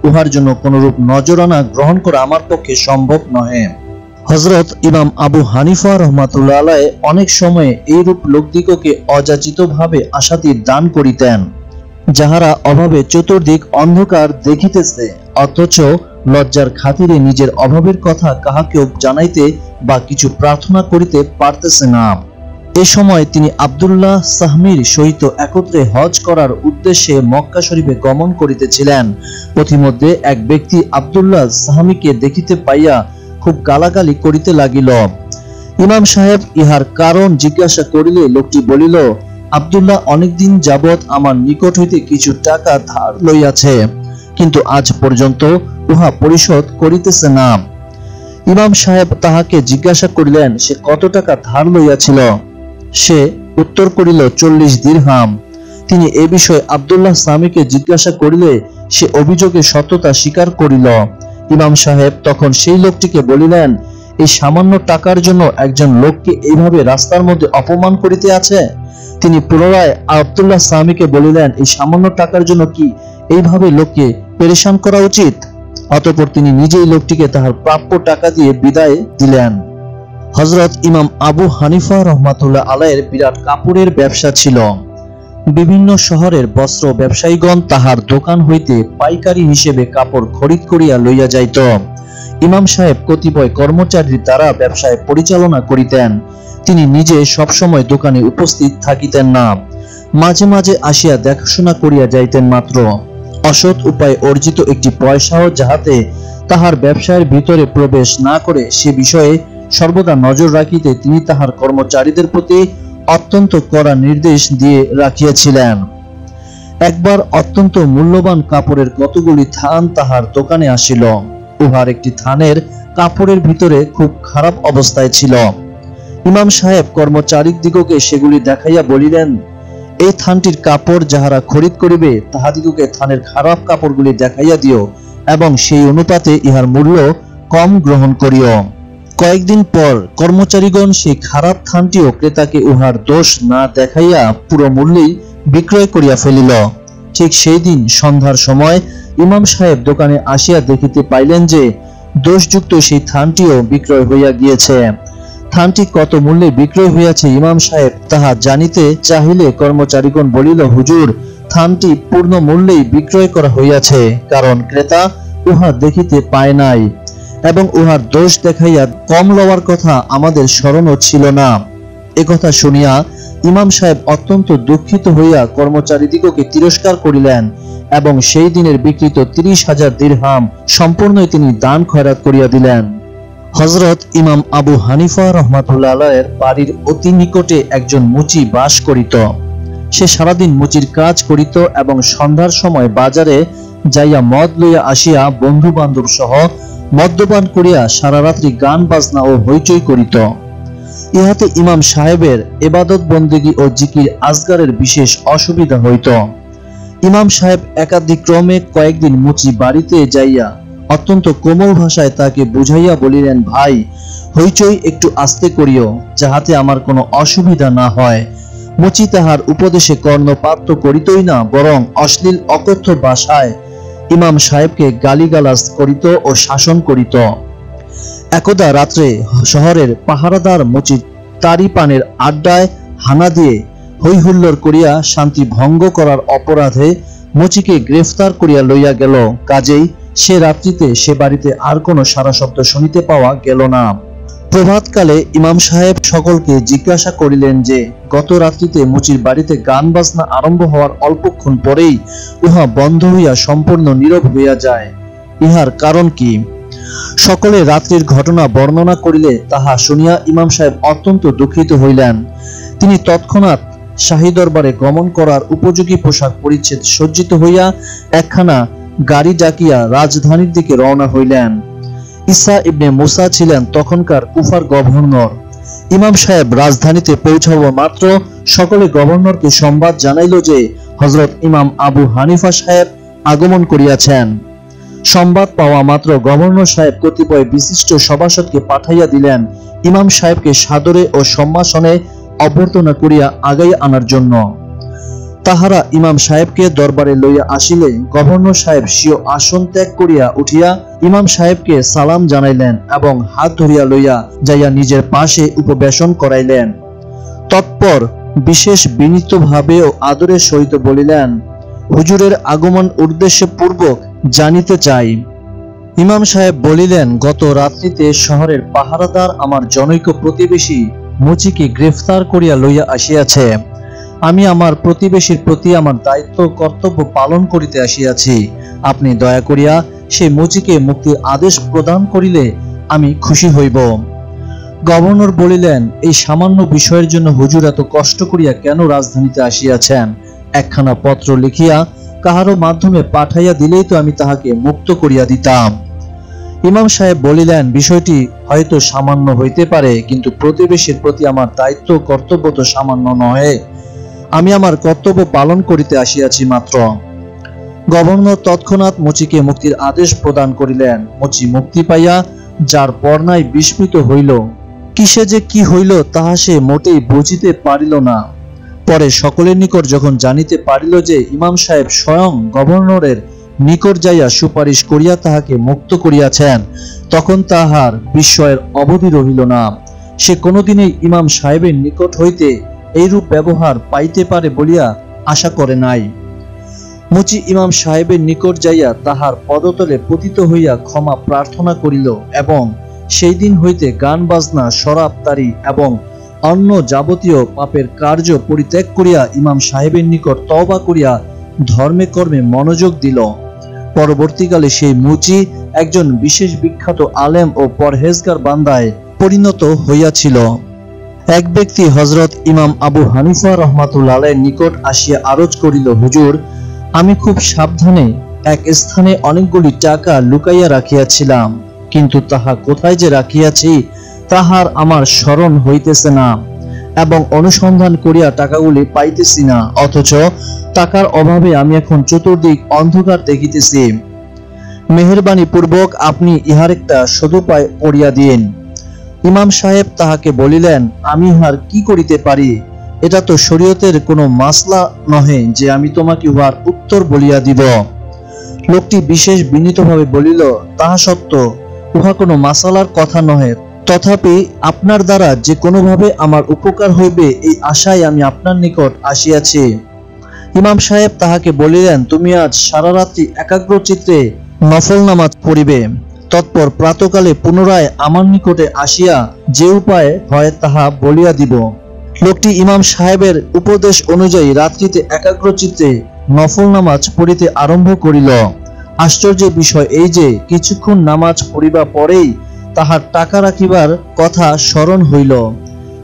উহার জন্য কোনরূপ নজরানা গ্রহণ করা আমার পক্ষে সম্ভব নহে। হযরত ইমাম আবু হানিফা রাহমাতুল্লাহ আলাইহি অনেক সময়ে এইরূপ লোকদিগকে অযাচিতভাবে আশাতীর দান করিতেন, যাহারা অভাবে চতুর্দিক অন্ধকার দেখিতেছে, অথচ লজ্জার খাতিরে নিজের অভাবের কথা কাহাকেও জানাইতে বা কিছু প্রার্থনা করিতে পারতেছে না। এ সময় তিনি আব্দুল্লাহ সাহমির সহিত একত্রে হজ করার উদ্দেশ্যে মক্কা শরীফে গমন করিতেছিলেন। পথিমধ্যে এক ব্যক্তি আব্দুল্লাহ সাহমিকে দেখিতে পাইয়া খুব গালাগালি করিতে লাগিল। ইমাম সাহেব ইহার কারণ জিজ্ঞাসা করিলে লোকটি বলিল, আব্দুল্লাহ অনেকদিন যাবৎ আমার নিকট হইতে কিছু টাকা ধার লইয়াছে, কিন্তু আজ পর্যন্ত উহা পরিশোধ করিতেছে না। ইমাম সাহেব তাহাকে জিজ্ঞাসা করিলেন, সে কত টাকা ধার লইয়াছিল? সে উত্তর করিল, 40 দিরহাম। তিনি এ বিষয়ে আব্দুল্লাহ সামিকে জিজ্ঞাসা করিলে সে অভিযোগের সত্যতা স্বীকার করিল। ইমাম সাহেব তখন সেই লোকটিকে বলিলেন, এই সামান্য টাকার জন্য একজন লোককে এইভাবে রাস্তার মধ্যে অপমান করিতে আছে? তিনি পুনরায় আব্দুল্লাহ সামিকে বলিলেন, এই সামান্য টাকার জন্য কি এইভাবে লোককে পেরেশান করা উচিত? অতঃপর তিনি নিজেই লোকটিকে তাহার প্রাপ্য টাকা দিয়ে বিদায় দিলেন। হযরত ইমাম আবু হানিফা রাহমাতুল্লাহ আলাইহির বিরাট কাপড়ের ব্যবসা ছিল। বিভিন্ন শহরের বস্ত্র ব্যবসায়ীগণ তাহার দোকান হইতে পাইকারি হিসেবে কাপড় খরিদ করিয়া লইয়া যাইত। ইমাম সাহেব কতিপয় কর্মচারীর দ্বারা ব্যবসায় পরিচালনা করিতেন। তিনি নিজে সবসময় দোকানে উপস্থিত থাকিতেন না, মাঝে মাঝে আসিয়া দেখাশোনা করিয়া যাইতেন মাত্র। অসৎ উপায়ে অর্জিত একটি পয়সাও যাহাতে তাহার ব্যবসায়ের ভিতরে প্রবেশ না করে সে বিষয়ে সর্বদা নজর রাখিতে তিনি তাহার কর্মচারীদের প্রতি অত্যন্ত কড়া নির্দেশ দিয়ে রাখিয়াছিলেন। একবার অত্যন্ত মূল্যবান কাপড়ের কতগুলি থান তাহার দোকানে আসিল। উহার একটি থানের কাপড়ের ভিতরে খুব খারাপ অবস্থায় ছিল। ইমাম সাহেব কর্মচারীদিগকে সেগুলি দেখাইয়া বলিলেন, এই থানটির কাপড় যাহারা খরিদ করিবে তাহাদিগকে থানের খারাপ কাপড়গুলি দেখাইয়া দিও এবং সেই অনুপাতে ইহার মূল্য কম গ্রহণ করিও। কয়েকদিন পর কর্মচারীগণ সেই খারাপ থানটিও ক্রেতাকে উহার দোষ না দেখাইয়া পুরো মূল্যেই বিক্রয় করিয়া ফেলিল। ঠিক সেই দিন সন্ধ্যার সময় ইমাম সাহেব দোকানে আসিয়া দেখিতে পাইলেন যে দোষযুক্ত সেই থানটিও বিক্রয় হইয়া গিয়েছে। থানটি কত মূল্যে বিক্রয় হইয়াছে ইমাম সাহেব তাহা জানিতে চাহিলে কর্মচারীগণ বলিল, হুজুর, থানটি পূর্ণ মূল্যেই বিক্রয় করা হইয়াছে, কারণ ক্রেতা উহা দেখিতে পায় নাই এবং উহার দোষ দেখাইয়া কম লওয়ার কথা আমাদের স্মরণও ছিল না। একথা শুনিয়া ইমাম সাহেব অত্যন্ত দুঃখিত হইয়া কর্মচারীদিগকে তিরস্কার করিলেন এবং সেই দিনের বিকৃত 30,000 দিরহাম সম্পূর্ণই তিনি দান খয়রাত করিয়া দিলেন। হযরত ইমাম আবু হানিফা রাহমাতুল্লাহ আলাইহির বাড়ির অতি নিকটে একজন মুচি বাস করিত। সে সারাদিন মুচির কাজ করিত এবং সন্ধ্যার সময় বাজারে যাইয়া মদ লইয়া আসিয়া বন্ধু বান্ধব সহ মদ্যপান করিয়া সারা রাত্রি গান বাজনা ও হইচই করিত। ইহাতে ইমাম সাহেবের ইবাদত বন্দেগী ও জিকির আজগারের বিশেষ অসুবিধা হইত। ইমাম সাহেব একাদিক্রমে কয়েকদিন মুচি বাড়িতে যাইয়া অত্যন্ত কোমল ভাষায় তাকে বুঝাইয়া বলিলেন, ভাই, হইচই একটু আস্তে করিও, যাহাতে আমার কোনো অসুবিধা না হয়। মুচি তাহার উপদেশে কর্ণপাত করিতই না, বরং অশ্লীল অকথ্য ভাষায় ইমাম সাহেবকে গালিগালাজ করিত ও শাসন করিত। একদা রাত্রে শহরের পাহারাদার মুচি তারি পানের আড্ডায় হানা দিয়ে হৈ হুল্লোড় করিয়া শান্তি ভঙ্গ করার অপরাধে মুচিকে গ্রেফতার করিয়া লইয়া গেল। কাজেই সে রাত্রিতে সে বাড়িতে আর কোনো সারা শব্দ শুনিতে পাওয়া গেল না। প্রভাতকালে ইমাম সাহেব সকলকে জিজ্ঞাসা করিলেন যে গত রাত্রিতে মুচির বাড়িতে গান বাজনা আরম্ভ হওয়ার অল্পক্ষণ পরেই উহা বন্ধ হইয়া সম্পূর্ণ নীরব হইয়া যায়, ইহার কারণ কি? সকলে রাত্রির ঘটনা বর্ণনা করিলে তাহা শুনিয়া ইমাম সাহেব অত্যন্ত দুঃখিত হইলেন। তিনি তৎক্ষণাৎ শাহী দরবারে গমন করার উপযোগী পোশাক পরিচ্ছেদ সজ্জিত হইয়া একখানা গাড়ি ডাকিয়া রাজধানীর দিকে রওনা হইলেন। ঈসা ইবনে মুসা ছিলেন তখনকার কুফার গভর্নর। ইমাম সাহেব রাজধানীতে পৌঁছাবা মাত্র সকলে গভর্নরকে সংবাদ জানাইল যে হযরত ইমাম আবু হানিফা সাহেব আগমন করিয়াছেন। সংবাদ পাওয়া মাত্র গভর্নর সাহেব কতিপয় বিশিষ্ট সভাসদকে পাঠাইয়া দিলেন ইমাম সাহেবকে সাদরে ও সম্মাসনে অভ্যর্থনা করিয়া আগাইয়া আনার জন্য। তাহারা ইমাম সাহেবকে দরবারে লইয়া আসিলে গভর্নর সাহেব স্বীয় আসন ত্যাগ করিয়া উঠিয়া ইমাম সাহেবকে সালাম জানাইলেন এবং হাত ধরিয়া লইয়া যাইয়া নিজের পাশে উপবেশন করাইলেন। তৎপর বিশেষ বিনীতভাবে ও আদরের সহিত বলিলেন, হুজুরের আগমন উদ্দেশ্য পূর্বক জানিতে চাই। ইমাম সাহেব বলিলেন, গত রাত্রিতে শহরের পাহারাদার আমার জনৈক প্রতিবেশী মুচিকে গ্রেফতার করিয়া লইয়া আসিয়াছে। আমি আমার প্রতিবেশীর প্রতি আমার দায়িত্ব কর্তব্য পালন করিতে আসিয়াছি। আপনি দয়া করিয়া সেই মুচিকে মুক্তির আদেশ প্রদান করিলে আমি খুশি হইব। গভর্নর বলিলেন, এই সামান্য বিষয়ের জন্য হুজুর এত কষ্ট করিয়া কেন রাজধানীতে আসিয়াছেন? একখানা পত্র লিখিয়া কাহারো মাধ্যমে পাঠাইয়া দিলেই তো আমি তাহাকে মুক্ত করিয়া দিতাম। ইমাম সাহেব বলিলেন, বিষয়টি হয়তো সামান্য হইতে পারে, কিন্তু প্রতিবেশীর প্রতি আমার দায়িত্ব কর্তব্য তো সামান্য নহে। আমি আমার কর্তব্য পালন করিতে আসিয়াছি মাত্র। গভর্নর তৎক্ষণাৎ মুচিকে মুক্তির আদেশ প্রদান করিলেন। মুচি মুক্তি পাইয়া যার পর্নায় বিস্মিত হইল। কিসে যে কি হইল তাহা সে মোটেই বুঝিতে পারিল না। পরে সকলের নিকট যখন জানিতে পারিল যে ইমাম সাহেব স্বয়ং গভর্নরের নিকট যাইয়া সুপারিশ করিয়া তাহাকে মুক্ত করিয়াছেন, তখন তাহার বিস্ময়ের অবধি রহিল না। সে কোনোদিনই ইমাম সাহেবের নিকট হইতে এইরূপ ব্যবহার পাইতে পারে বলিয়া আশা করে নাই। মুচি ইমাম সাহেবের নিকট যাইয়া তাহার পদতলে পতিত হইয়া ক্ষমা প্রার্থনা করিল এবং সেই দিন হইতে গান বাজনা, শরাবতারি এবং অন্য যাবতীয় পাপের কার্য পরিত্যাগ করিয়া ইমাম সাহেবের নিকট তওবা করিয়া ধর্মে কর্মে মনোযোগ দিল। পরবর্তীকালে সেই মুচি একজন বিশেষ বিখ্যাত আলেম ও পরহেজগার বান্দায় পরিণত হইয়াছিল। এক ব্যক্তি হযরত ইমাম আবু হানিফা রাহমাতুল্লাহ আলাইহির নিকট আসিয়া আরজ করিল, হুজুর, আমি খুব সাবধানে এক স্থানে অনেকগুলি টাকা লুকাইয়া রাখিয়াছিলাম, কিন্তু তাহা কোথায় যে রাখিয়াছি তাহার আমার স্মরণ হইতেছে না, এবং অনুসন্ধান করিয়া টাকাগুলি পাইতেছি না, অথচ টাকার অভাবে আমি এখন চতুর্দিক অন্ধকার দেখিতেছি। মেহেরবানি পূর্বক আপনি ইহার একটা সদুপায় করিয়া দিন। ইমাম সাহেব তাহাকে বলিলেন, আমি ইহার কি করিতে পারি? এটা তো শরীয়তের কোনো মাসলা নহে যে আমি তোমাকে উহার উত্তর বলিয়া দিব। লোকটি বিশেষ বিনীতভাবে বলিল, তাহা সত্য, উহা কোনো মাসালার কথা নহে, তথাপি আপনার দ্বারা যে কোনোভাবে আমার উপকার হইবে এই আশায় আমি আপনার নিকট আসিয়াছি। ইমাম সাহেব তাহাকে বলিলেন, তুমি আজ সারা রাত্রি একাগ্র চিত্তে নফল নামাজ পড়িবে, তৎপর প্রাতকালে পুনরায় আমার নিকটে আসিয়া যে উপায় হয় তাহা বলিয়া দিব। লোকটি ইমাম সাহেবের উপদেশ অনুযায়ী রাত্রিতে একাগ্র চিত্তে নফল নামাজ পড়িতে আরম্ভ করিল। আশ্চর্যের বিষয় এই যে কিছুক্ষণ নামাজ পড়িবা পরেই তাহার টাকা রাখিবার কথা স্মরণ হইল।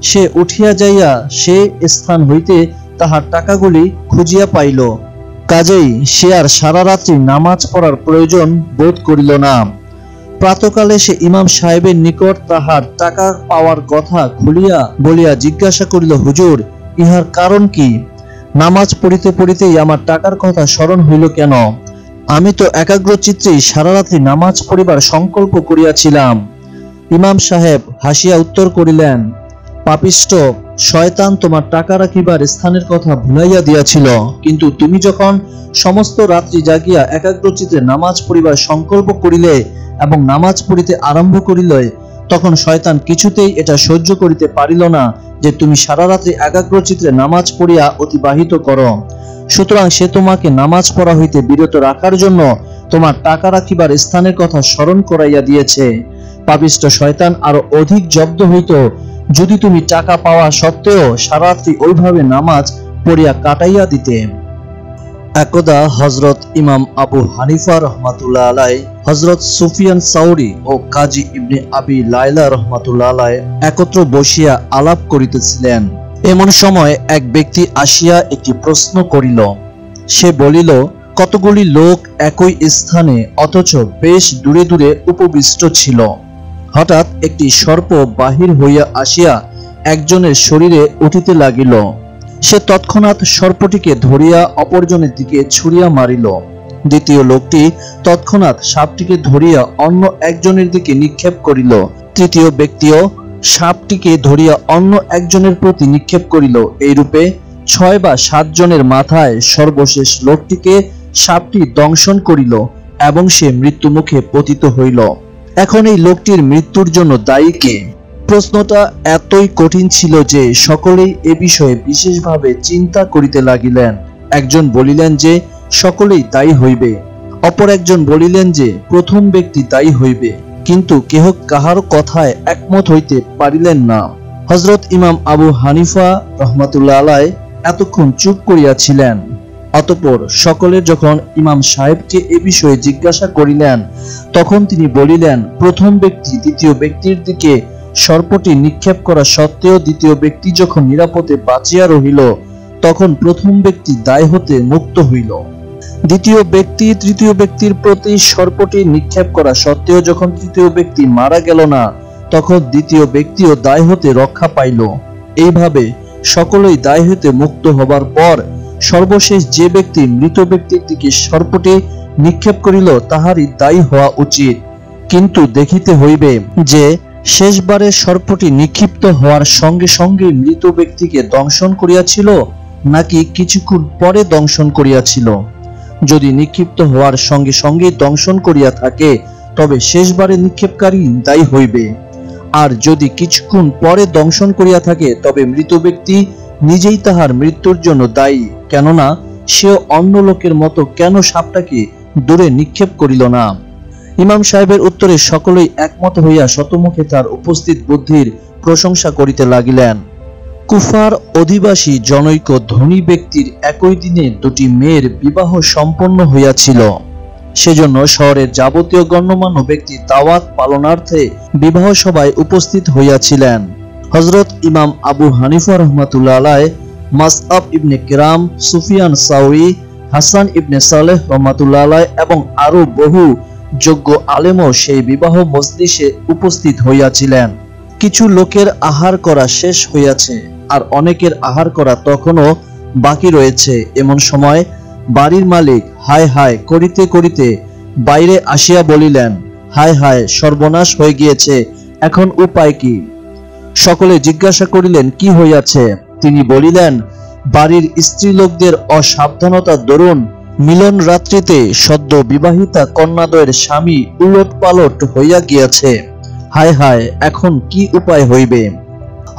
সে উঠিয়া যাইয়া সে স্থান হইতে তাহার টাকাগুলি খুঁজিয়া পাইল। কাজেই সে আর সারা রাত্রি নামাজ পড়ার প্রয়োজন বোধ করিল না। প্রাতকালে সে ইমাম সাহেবের নিকট তাহার টাকা পাওয়ার কথা খুলিয়া বলিয়া জিজ্ঞাসা করিল, হুজুর, ইহার কারণ কি? নামাজ পড়িতে পড়িতেই আমার টাকার কথা স্মরণ হইল কেন? আমি তো একাগ্র চিত্তেই সারা রাত্রি নামাজ পড়িবার সংকল্প করিয়াছিলাম। ইমাম সাহেব হাসিয়া উত্তর করিলেন, পাপিষ্ঠ, শয়তান তোমার টাকা রাখিবার স্থানের কথা ভুলাইয়া দিয়াছিল, কিন্তু তুমি যখন সমস্ত রাত্রি জাগিয়া একাগ্রচিত্তে নামাজ পড়িবার সংকল্প করিলে এবং নামাজ পড়িতে আরম্ভ করিলে, তখন শয়তান কিছুতেই এটা সহ্য করিতে পারিল না যে তুমি সারা রাত্রি একাগ্রচিত্তে নামাজ পড়িয়া অতিবাহিত করো। সুতরাং সে তোমাকে নামাজ পড়া হইতে বিরত রাখার জন্য তোমার টাকা রাখিবার স্থানের কথা স্মরণ করাইয়া দিয়েছে। পাপিষ্ঠ শয়তান আরো অধিক জব্দ হইত যদি তুমি টাকা পাওয়া সত্ত্বেও সারারাত্রি ওইভাবে নামাজ পড়িয়া কাটাইয়া দিতে। একদা হযরত ইমাম আবু হানিফা রাহমাতুল্লাহ আলাইহি, হযরত সুফিয়ান সাউরি ও কাজী ইবনে আবি লায়লা রাহমাতুল্লাহ আলাইহি একত্র বসিয়া আলাপ করিতেছিলেন। এমন সময় এক ব্যক্তি আসিয়া একটি প্রশ্ন করিল। সে বলিল, কতগুলি লোক একই স্থানে অথচ বেশ দূরে দূরে উপবিষ্ট ছিল। হঠাৎ একটি সর্প বাহির হইয়া আসিয়া একজনের শরীরে উঠিতে লাগিল। সে তৎক্ষণাৎ সর্পটিকে ধরিয়া অপরজনের দিকে ছুঁড়িয়া মারিল। দ্বিতীয় লোকটি তৎক্ষণাৎ সাপটিকে ধরিয়া অন্য একজনের দিকে নিক্ষেপ করিল। তৃতীয় ব্যক্তিও সাপটিকে ধরিয়া অন্য একজনের প্রতি নিক্ষেপ করিল। এইরূপে 6 বা 7 জনের মাথায় সর্বশেষ লোকটিকে সাপটি দংশন করিল এবং সে মৃত্যুমুখে পতিত হইল। এখন এই লোকটির মৃত্যুর জন্য দায়ী কে? প্রশ্নটা এতই কঠিন ছিল যে সকলেই এ বিষয়ে বিশেষভাবে চিন্তা করিতে লাগিলেন। একজন বলিলেন যে সকলেই দায়ী হইবে, অপর একজন বলিলেন যে প্রথম ব্যক্তি দায়ী হইবে, কিন্তু কেহ কাহার কথায় একমত হইতে পারিলেন না। হযরত ইমাম আবু হানিফা রাহমাতুল্লাহ আলাইহি এতক্ষণ চুপ করিয়াছিলেন। অতঃপর সকলে যখন ইমাম সাহেবকে এ বিষয়ে জিজ্ঞাসা করিলেন, তখন তিনি বলিলেন, প্রথম ব্যক্তি দ্বিতীয় ব্যক্তির দিকে সর্পটি নিক্ষেপ করা সত্ত্বেও দ্বিতীয় ব্যক্তি যখন নিরাপদে বাঁচিয়া রহিল, তখন প্রথম ব্যক্তি দায় হতে মুক্ত হইল। দ্বিতীয় ব্যক্তি তৃতীয় ব্যক্তির প্রতি সর্পটি নিক্ষেপ করা সত্ত্বেও যখন তৃতীয় ব্যক্তি মারা গেল না, তখন দ্বিতীয় ব্যক্তিও দায় হতে রক্ষা পাইল। এইভাবে সকলেই দায় হতে মুক্ত হবার পর সর্বশেষ যে ব্যক্তি মৃত ব্যক্তির দিকে সর্পটি নিক্ষেপ করিল তাহারই দায়ী হওয়া উচিত। কিন্তু দেখিতে হইবে যে শেষবারে সর্পটি নিক্ষিপ্ত হওয়ার সঙ্গে সঙ্গে মৃত ব্যক্তিকে দংশন করিয়াছিল নাকি কিছুক্ষণ পরে দংশন করিয়াছিল। যদি নিক্ষিপ্ত হওয়ার সঙ্গে সঙ্গে দংশন করিয়া থাকে তবে শেষবারে নিক্ষেপকারী দায়ী হইবে, আর যদি কিছুক্ষণ পরে দংশন করিয়া থাকে তবে মৃত ব্যক্তি নিজেই তাহার মৃত্যুর জন্য দায়ী, কেননা সেও অন্য লোকের মতো কেন সাপটাকে দূরে নিক্ষেপ করিল না। ইমাম সাহেবের উত্তরে সকলেই একমত হইয়া শতমুখে তার উপস্থিত বুদ্ধির প্রশংসা করিতে লাগিলেন। কুফার অধিবাসী জনৈক ধনী ব্যক্তির একই দিনে 2টি মেয়ের বিবাহ সম্পন্ন হইয়াছিল। সেজন্য শহরের যাবতীয় গণ্যমান্য ব্যক্তি দাওয়াত পালনার্থে বিবাহ সভায় উপস্থিত হইয়াছিলেন। হযরত ইমাম আবু হানিফা রাহমাতুল্লাহ আলাইহি, মাসআব ইবনে কিরাম, সুফিয়ান সাউরি, হাসান ইবনে সালেহ রাহমাতুল্লাহ আলাইহি এবং আরো বহু যোগ্য আলেমও সেই বিবাহ মজলিসে উপস্থিত হইয়াছিলেন। কিছু লোকের আহার করা শেষ হইয়াছে, আর অনেকের আহার করা তখনও বাকি রয়েছে। এমন সময় বাড়ির মালিক হায় হায় করিতে করিতে বাইরে আসিয়া বলিলেন, হায় হায়, সর্বনাশ হয়ে গিয়েছে, এখন উপায় কি? সকলে জিজ্ঞাসা করিলেন, কি হইয়াছে? তিনি বলিলেন, বাড়ির স্ত্রীলোকদের অসাবধানতার দরুন মিলন রাত্রিতে সদ্য বিবাহিতা কন্যাদ্বয়ের স্বামী উলট পালট হইয়া গিয়াছে। হায় হায়, এখন কি উপায় হইবে?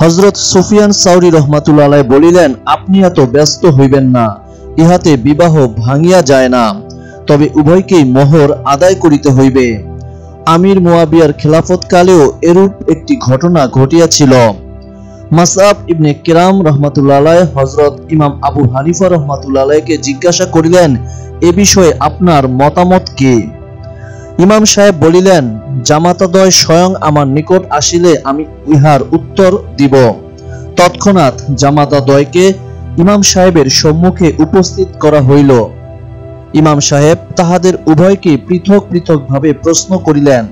হযরত সুফিয়ান সাউরি রাহমাতুল্লাহ আলাইহি বলিলেন, আপনি এত ব্যস্ত হইবেন না, ইহাতে বিবাহ ভাঙিয়া যায় না, তবে উভয়কেই মোহর আদায় করিতে হইবে। আমির মুয়াবিয়ার খেলাফতকালেও এরূপ একটি ঘটনা ঘটিয়াছিল। মাসআব ইবনে কিরাম রাহমাতুল্লাহ আলাইহি হযরত ইমাম আবু হানিফা রাহমাতুল্লাহ আলাইহিকে জিজ্ঞাসা করিলেন, এ বিষয়ে আপনার মতামত কি? ইমাম সাহেব বলিলেন, জামাতাদ্বয় স্বয়ং আমার নিকট আসিলে আমি ইহার উত্তর দিব। তৎক্ষণাৎ জামাতাদ্বয়কে ইমাম সাহেবের সম্মুখে উপস্থিত করা হইল। ইমাম সাহেব তাহাদের উভয়কে পৃথক পৃথক ভাবে প্রশ্ন করিলেন,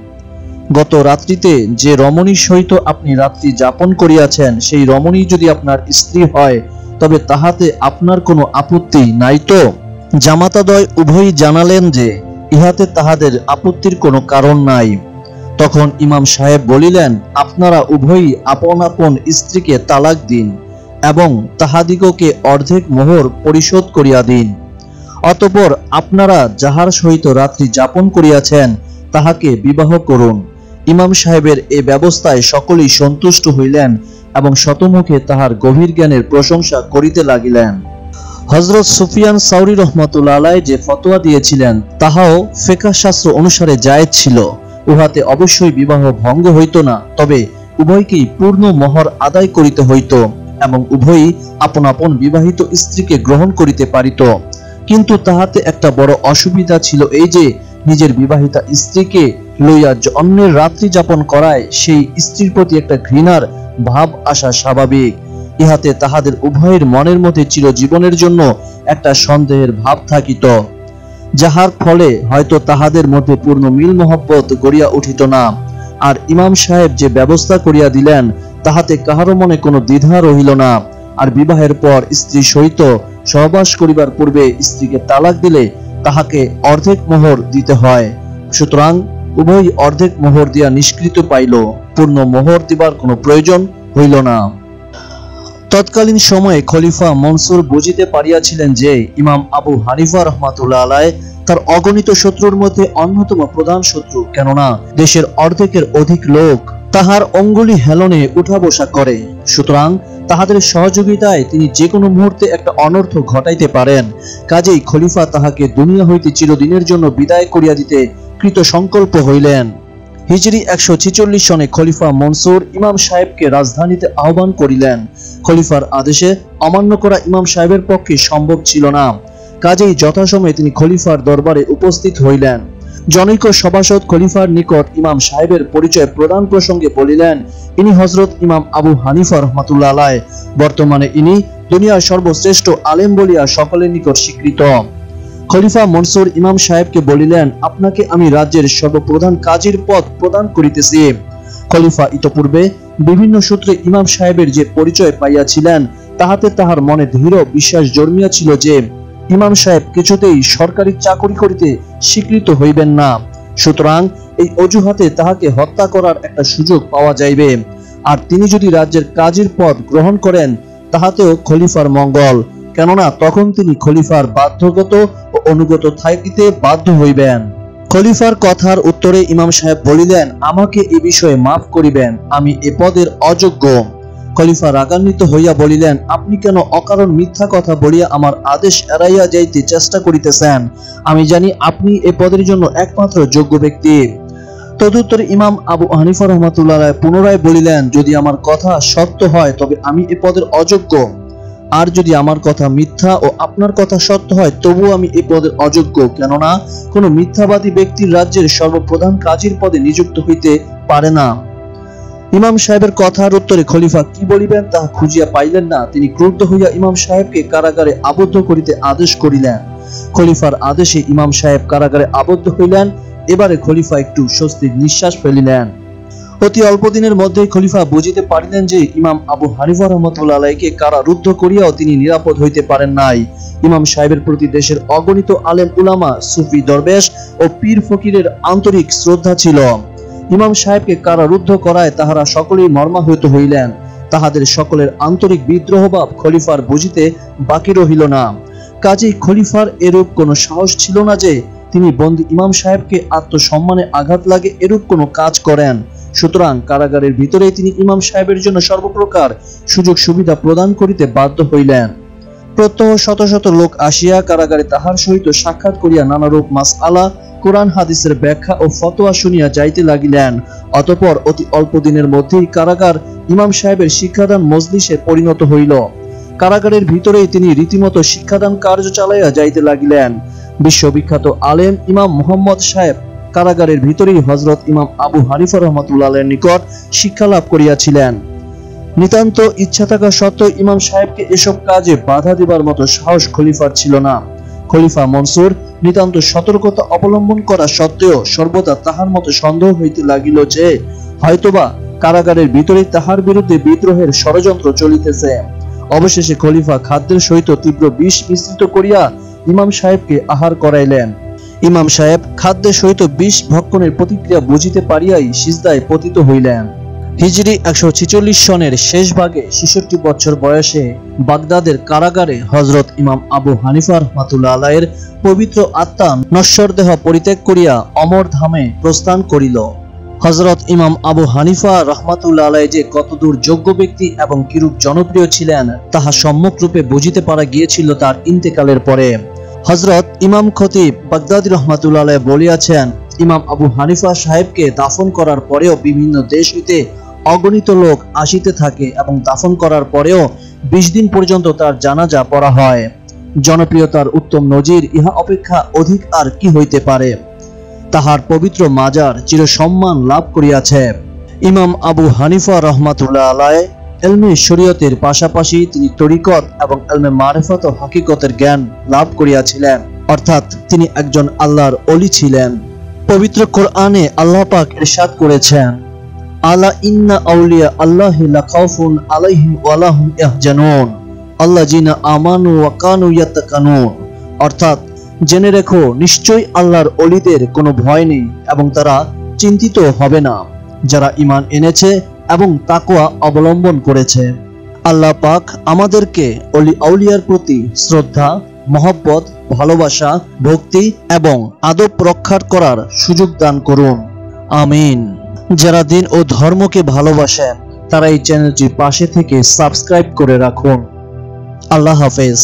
গত রাত্রিতে যে রমণীর সহিত আপনি রাত্রি যাপন করিয়াছেন, সেই রমণী যদি আপনার স্ত্রী হয়, তবে তাহাতে আপনার কোনো আপত্তি নাই তো? জামাতাদ্বয় উভয়ই জানালেন যে ইহাতে তাহাদের আপত্তির কোনো কারণ নাই। তখন ইমাম সাহেব বলিলেন, আপনারা উভয়ই আপন আপন স্ত্রীকে তালাক দিন এবং তাহাদিগকে অর্ধেক মোহর পরিশোধ করিয়া দিন। অতঃপর আপনারা যাহার সহিত রাত্রি যাপন করিয়াছেন তাহাকে বিবাহ করুন। ইমাম সাহেবের এ ব্যবস্থায় সকলেই সন্তুষ্ট হইলেন এবং শতমুখে তাহার গভীর জ্ঞানের প্রশংসা করিতে লাগিলেন। হযরত সুফিয়ান সাউরি রাহমাতুল্লাহ আলাইহি যে ফতোয়া দিয়েছিলেন তাহাও ফিকহ শাস্ত্র অনুসারে জায়েজ ছিল। উহাতে অবশ্যই বিবাহ ভঙ্গ হইত না, তবে উভয়কেই পূর্ণ মোহর আদায় করিতে হইত এবং উভয়ই আপন আপন বিবাহিত স্ত্রীকে গ্রহণ করিতে পারিত। কিন্তু তাহাতে একটা বড় অসুবিধা ছিল, এই যে নিজের বিবাহিতা স্ত্রীকে লইয়া অন্যের রাত্রি যাপন করায় সেই স্ত্রীর প্রতি একটা ঘৃণার ভাব আসা স্বাভাবিক। ইহাতে তাহাদের উভয়ের মনের মধ্যে চিরজীবনের জন্য একটা সন্দেহের ভাব থাকিত, যাহার ফলে হয়তো তাহাদের মধ্যে পূর্ণ মিল মহব্বত গড়িয়া উঠিত না। আর ইমাম সাহেব যে ব্যবস্থা করিয়া দিলেন তাহাতে কাহারো মনে কোনো দ্বিধা রহিল না। আর বিবাহের পর স্ত্রী সহিত সহবাস করিবার পূর্বে স্ত্রীকে তালাক দিলে তাহাকে অর্ধেক মোহর দিতে হয়। সুতরাং উভয় অর্ধেক মোহর দিয়া নিষ্কৃত পাইল, পূর্ণ মোহর দিবার কোনো প্রয়োজন হইল না। তৎকালীন সময়ে খলিফা মনসুর বুঝিতে পারিয়াছিলেন যে ইমাম আবু হানিফা রাহমাতুল্লাহ আলাইহি তার অগণিত শত্রুর মধ্যে অন্যতম প্রধান শত্রু, কেননা দেশের অর্ধেকের অধিক লোক তাহার অঙ্গুলি হেলনে উঠা বসা করে। সুতরাং তাহাদের সহযোগিতায় তিনি যে কোনো মুহূর্তে একটা অনর্থ ঘটাইতে পারেন। কাজেই খলিফা তাহাকে দুনিয়া হইতে চিরদিনের জন্য বিদায় করিয়া দিতে কৃত সংকল্প হইলেন। হিজরি 146 সনে খলিফা মনসুর ইমাম সাহেবকে রাজধানীতে আহ্বান করিলেন। খলিফার আদেশে অমান্য করা ইমাম সাহেবের পক্ষে সম্ভব ছিল না। কাজেই যথাসময়ে তিনি খলিফার দরবারে উপস্থিত হইলেন। জনৈক সভাসদ খলিফার নিকট ইমাম সাহেবের পরিচয় প্রদান প্রসঙ্গে বলিলেন, ইনি হযরত ইমাম আবু হানিফা রাহমাতুল্লাহ আলাইহি, বর্তমানে ইনি দুনিয়ার সর্বশ্রেষ্ঠ আলেম বলিয়া সকলের নিকট স্বীকৃত। খলিফা মনসুর ইমাম সাহেবকে বলিলেন, আপনাকে আমি রাজ্যের সর্বপ্রধান কাজীর পদ প্রদান করিতেছি। খলিফা ইতপূর্বে বিভিন্ন সূত্রে ইমাম সাহেবের যে পরিচয় পাইয়াছিলেন তাহাতে তাহার মনে দৃঢ় বিশ্বাস জন্মিয়াছিল যে ইমাম সাহেব কিছুতেই সরকারি চাকরি করিতে স্বীকৃত হইবেন না। সুতরাং এই অজুহাতে তাহাকে হত্যা করার একটা সুযোগ পাওয়া যাইবে। আর তিনি যদি রাজ্যের কাজীর পদ গ্রহণ করেন তাহাতেও খলিফার মঙ্গল, কেননা তখন তিনি খলিফার বাধ্যগত ও অনুগত থাকিতে বাধ্য হইবেন। খলিফার কথার উত্তরে ইমাম সাহেব বলিলেন, আমাকে এ বিষয়ে মাফ করিবেন, আমি এ পদের অযোগ্য। খলিফা রাগান্বিত হইয়া বলিলেন, আপনি কেন অকারণ মিথ্যা কথা বলিয়া আমার আদেশ এড়াইয়া যাইতে চেষ্টা করিতেছেন? আমি জানি আপনি এ পদের জন্য একমাত্র যোগ্য ব্যক্তি। তদুত্তরে ইমাম আবু হানিফা রাহমাতুল্লাহ আলাইহি পুনরায় বলিলেন, যদি আমার কথা সত্য হয় তবে আমি এ পদের অযোগ্য, আর যদি আমার কথা মিথ্যা ও আপনার কথা সত্য হয় তবুও আমি এ পদের অযোগ্য, কেননা কোনো মিথ্যাবাদী ব্যক্তির রাজ্যের সর্বপ্রধান কাজীর পদে নিযুক্ত হইতে পারে না। ইমাম সাহেবের কথার উত্তরে খলিফা কি বলিবেন তাহা খুঁজিয়া পাইলেন না। তিনি ক্রুদ্ধ হইয়া ইমাম সাহেবকে কারাগারে আবদ্ধ করিতে আদেশ করিলেন। খলিফার আদেশে ইমাম সাহেব কারাগারে আবদ্ধ হইলেন। এবারে খলিফা একটু স্বস্তির নিঃশ্বাস ফেলিলেন। অতি অল্প দিনের মধ্যেই খলিফা বুঝিতে পারিলেন যে ইমাম আবু হানিফা রাহমাতুল্লাহ আলাইহিকে কারারুদ্ধ করিয়াও তিনি নিরাপদ হইতে পারেন নাই। ইমাম সাহেবের প্রতি দেশের অগণিত আলেম উলামা, সুফি দরবেশ ও পীর ফকিরের আন্তরিক শ্রদ্ধা ছিল। ইমাম সাহেবকে কারারুদ্ধ করায় তাহারা সকলেই মর্মাহত হইলেন। তাহাদের সকলের আন্তরিক বিদ্রোহভাব খলিফার বুঝিতে বাকি রহিল না। কাজেই খলিফার এরূপ কোনো সাহস ছিল না যে তিনি বন্দী ইমাম সাহেবকে আত্মসম্মানে আঘাত লাগে এরূপ কোনো কাজ করেন। সুতরাং কারাগারের ভিতরেই তিনি ইমাম সাহেবের জন্য সর্বপ্রকার সুযোগ সুবিধা প্রদান করিতে বাধ্য হইলেন। প্রত্যহ শত শত লোক আসিয়া কারাগারে তাহার সহিত সাক্ষাৎ করিয়া নানারূপ মাসআলা, কোরআন হাদিসের ব্যাখ্যা ও ফতোয়া শুনিয়া যাইতে লাগিলেন। অতঃপর অতি অল্প দিনের মধ্যেই কারাগার ইমাম সাহেবের শিক্ষাদান মজলিসে পরিণত হইল। কারাগারের ভিতরেই তিনি রীতিমতো শিক্ষাদান কার্য চালাইয়া যাইতে লাগিলেন। বিশ্ববিখ্যাত আলেম ইমাম মুহাম্মদ সাহেব কারাগারের ভিতরেই হযরত ইমাম আবু হানিফা রাহমাতুল্লাহ আলাইহির নিকট শিক্ষা লাভ করিয়াছিলেন। নিতান্ত ইচ্ছা থাকা সত্ত্বেও ইমাম সাহেবকে এসব কাজে বাধা দিবার মতো সাহস খলিফার ছিল না। খলিফা মনসুর নিতান্ত সতর্কতা অবলম্বন করা সত্ত্বেও সর্বদা তাহার মতো সন্দেহ হইতে লাগিল যে হয়তোবা কারাগারের ভিতরেই তাহার বিরুদ্ধে বিদ্রোহের ষড়যন্ত্র চলিতেছে। অবশেষে খলিফা খাদ্যের সহিত তীব্র বিষ মিশ্রিত করিয়া ইমাম সাহেবকে আহার করাইলেন। ইমাম সাহেব খাদ্যের সহিত বিষ ভক্ষণের প্রতিক্রিয়া বুঝিতে পারিয়াই সিজদায় পতিত হইলেন। হিজরি 146 সনের শেষ ভাগে 66 বছর বয়সে বাগদাদের কারাগারে হযরত ইমাম আবু হানিফা রাহমাতুল্লাহ আলাইহির পবিত্র আত্মা নশ্বর দেহ পরিত্যাগ করিয়া অমর ধামে প্রস্থান করিল। হযরত ইমাম আবু হানিফা রাহমাতুল্লাহ আলাইহি যে কতদূর যোগ্য ব্যক্তি এবং কিরূপ জনপ্রিয় ছিলেন তাহা সম্যক রূপে বুঝিতে পারা গিয়েছিল তার ইন্তেকালের পরে। হযরত ইমাম খতিব বাগদাদী রাহমাতুল্লাহ আলাইহি বলিয়াছেন, ইমাম আবু হানিফা সাহেবকে দাফন করার পরেও বিভিন্ন দেশ হইতে অগণিত লোক আসিতে থাকে এবং দাফন করার পরেও 20 দিন পর্যন্ত তার জানাজা পড়া হয়। জনপ্রিয়তার উত্তম নজির ইহা অপেক্ষা অধিক আর কি হইতে পারে। তাহার পবিত্র মাজার চিরসম্মান লাভ করিয়াছে। ইমাম আবু হানিফা রাহমাতুল্লাহ আলাইহি ইলমে শরীয়তের পাশাপাশি তিনি তরিকত এবং ইলমে মারিফত ও হাকিকতের জ্ঞান লাভ করিয়াছিলেন, অর্থাৎ তিনি একজন আল্লাহর ওলি ছিলেন। পবিত্র কোরআনে আল্লাহ পাক ইরশাদ করেছেন, আলা ইন্না আউলিয়া আল্লাহি লা খাউফুন আলাইহিম ওয়া লা হুম ইয়াহজানুন আল্লাযিনা আমানু ওয়া কানু ইয়াত্তাকুন, অর্থাৎ জেনে রেখো নিশ্চয়ই আল্লাহর ওলিদের কোনো ভয় নেই এবং তারা চিন্তিত হবে না, যারা ঈমান এনেছে এবং তাকওয়া অবলম্বন করেছে। আল্লাহ পাক আমাদেরকে ওলি আউলিয়ার প্রতি শ্রদ্ধা, মহব্বত, ভালোবাসা, ভক্তি এবং আদব রক্ষা করার সুযোগ দান করুন, আমিন। যারা দিন ও ধর্মকে ভালোবাসেন তারা এই চ্যানেলটির পাশে থেকে সাবস্ক্রাইব করে রাখুন। আল্লাহ হাফেজ।